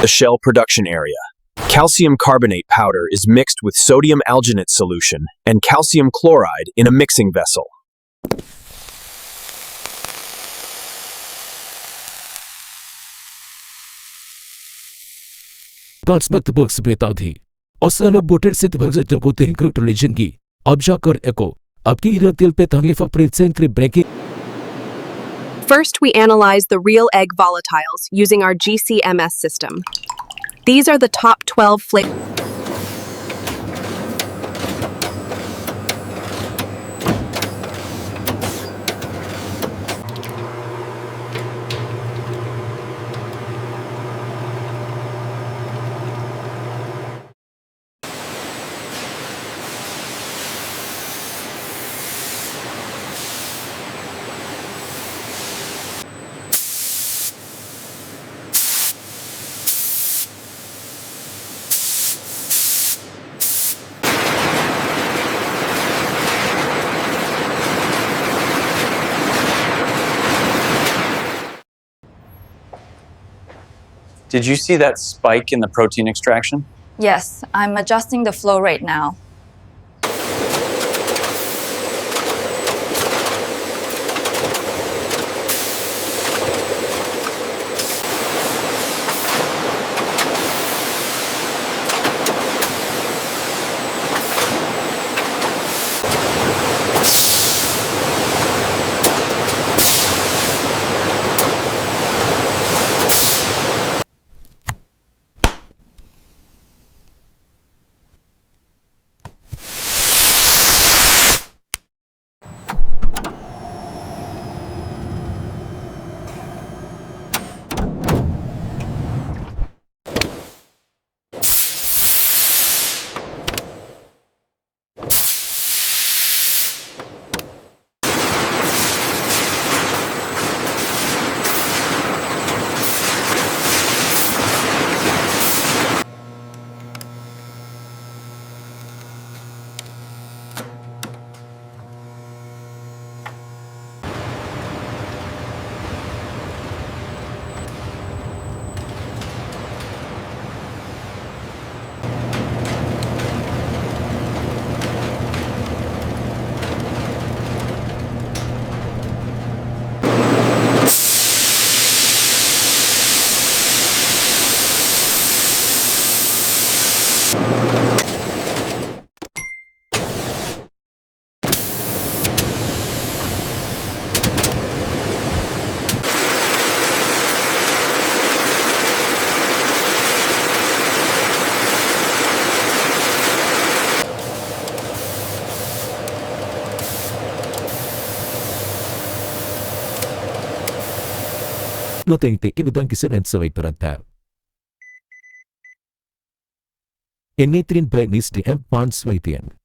The shell production area. Calcium carbonate powder is mixed with sodium alginate solution and calcium chloride in a mixing vessel. First, we analyze the real egg volatiles using our GCMS system. These are the top 12 flavors. Did you see that spike in the protein extraction? Yes, I'm adjusting the flow rate now. Notente che vedo anche se non so per te. E netrin playlist è soybean.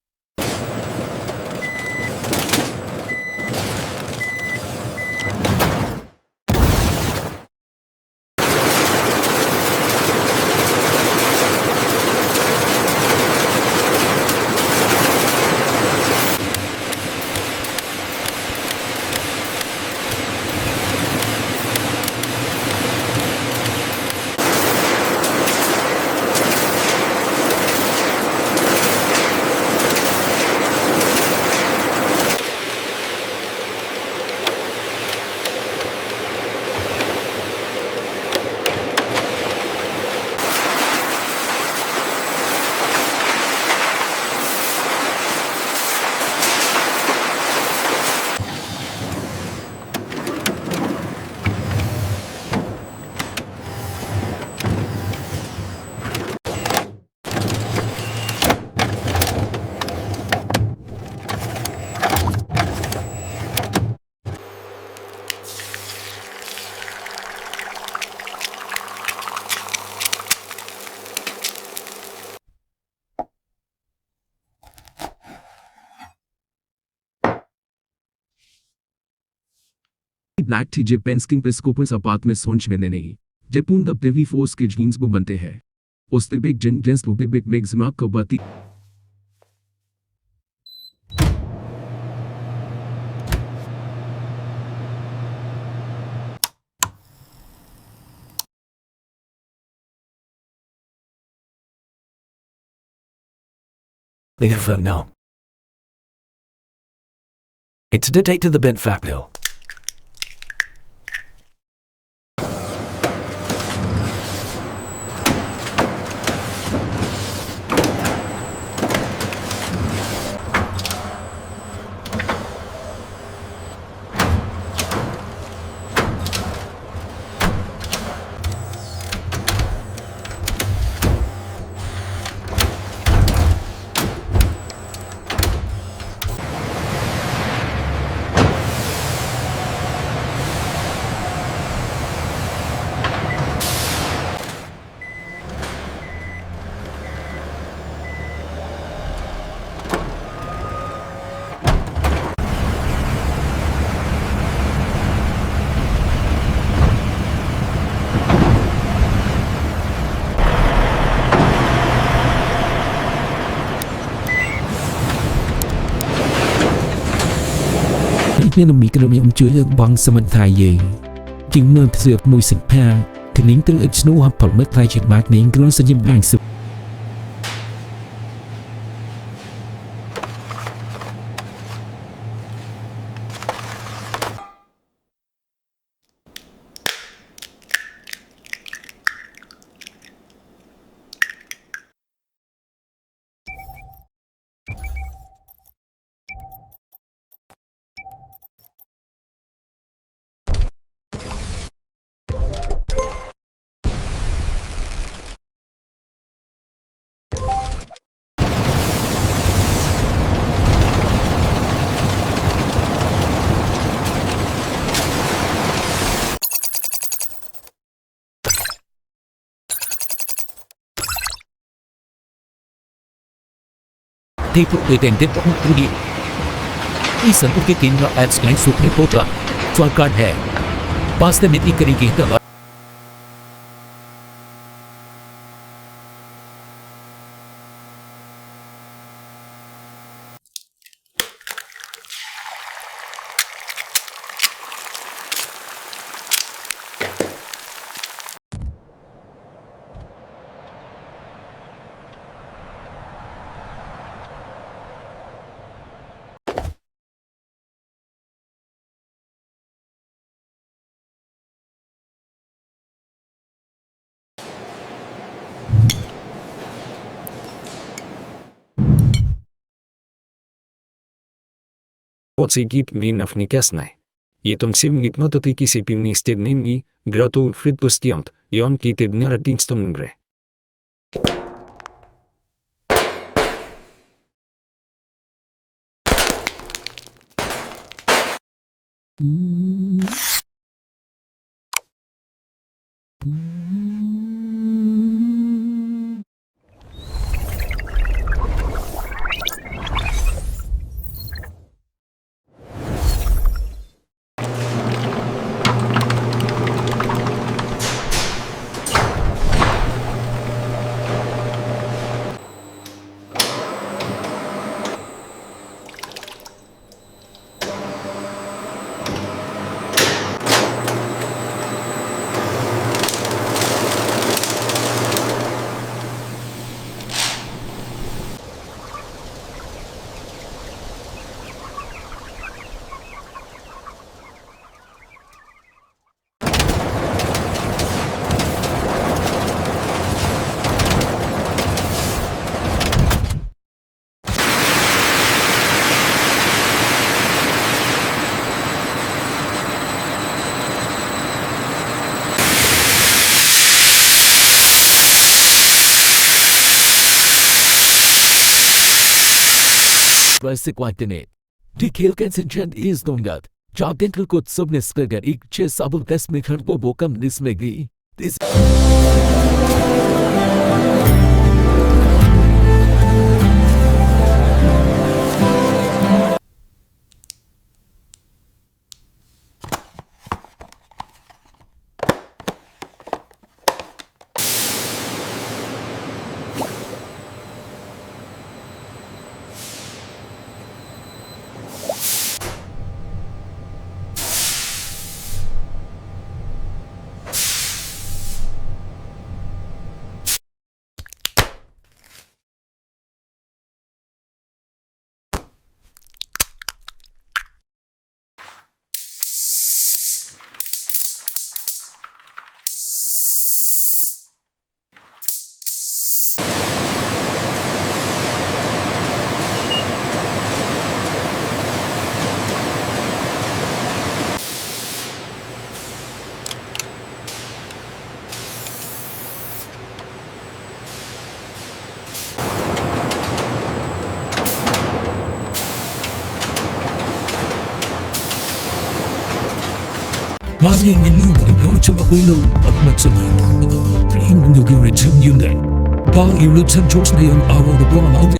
Black tea जे पेंस्किंग पेस्कोपस अपात में सोच में नहीं जेपून द पेवी फोर्स के जीन्स वो बनते हैं उस बिग जिन जेंस वो बिग मैक्सिमा को बाती They never know. It's the date to the bent fat bill. Nên là cái đồng chứa được bằng sâm thai gì chính nơi dược mùi sạch pa thì nín từ ít snow hấp phẩm mất thai chuyện bạc nín cái nó sẽ nhầm bằng sự People pretended to be isn't okay in your ads like super potra so card hai pass the nitty gritty the Оцей гід він навникесне. І том сім гіпнотити кісі півні стіднині, грату фридпустіонт, і он кіти днера дінстомнгре. basic whitening. The kill concentration is donut. Job dental could subness figure एक छह साबुन test में खंड को बोकम this में गई. This Lagi ingin mendengar coba dulu maksudnya. Ingin mendengar cerita. Bang ingin cerita yang awal berlalu.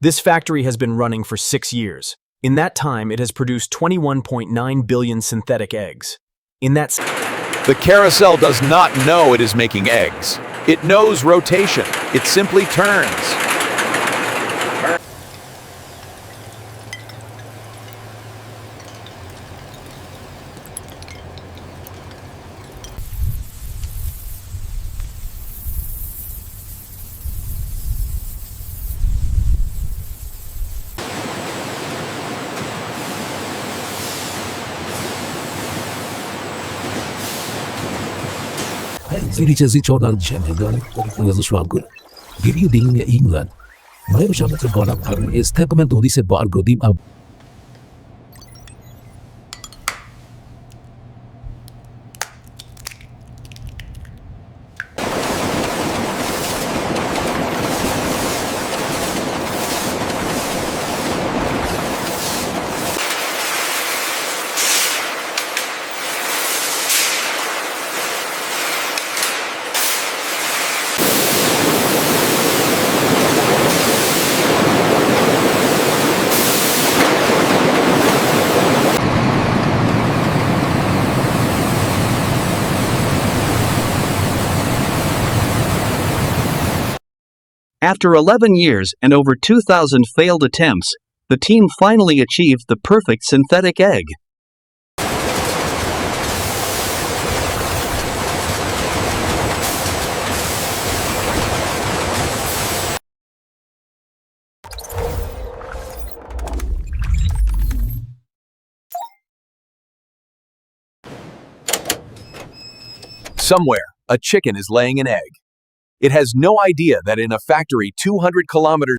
This factory has been running for 6 years. In that time, it has produced 21.9 billion synthetic eggs. The carousel does not know it is making eggs. It knows rotation. It simply turns. Sericesi çoğdan çemeden yazışma gün. Geriye dinle England. Maya şartı konakların estekmen odise bargodim ab. After 11 years and over 2,000 failed attempts, the team finally achieved the perfect synthetic egg. Somewhere, a chicken is laying an egg. It has no idea that in a factory 200 kilometers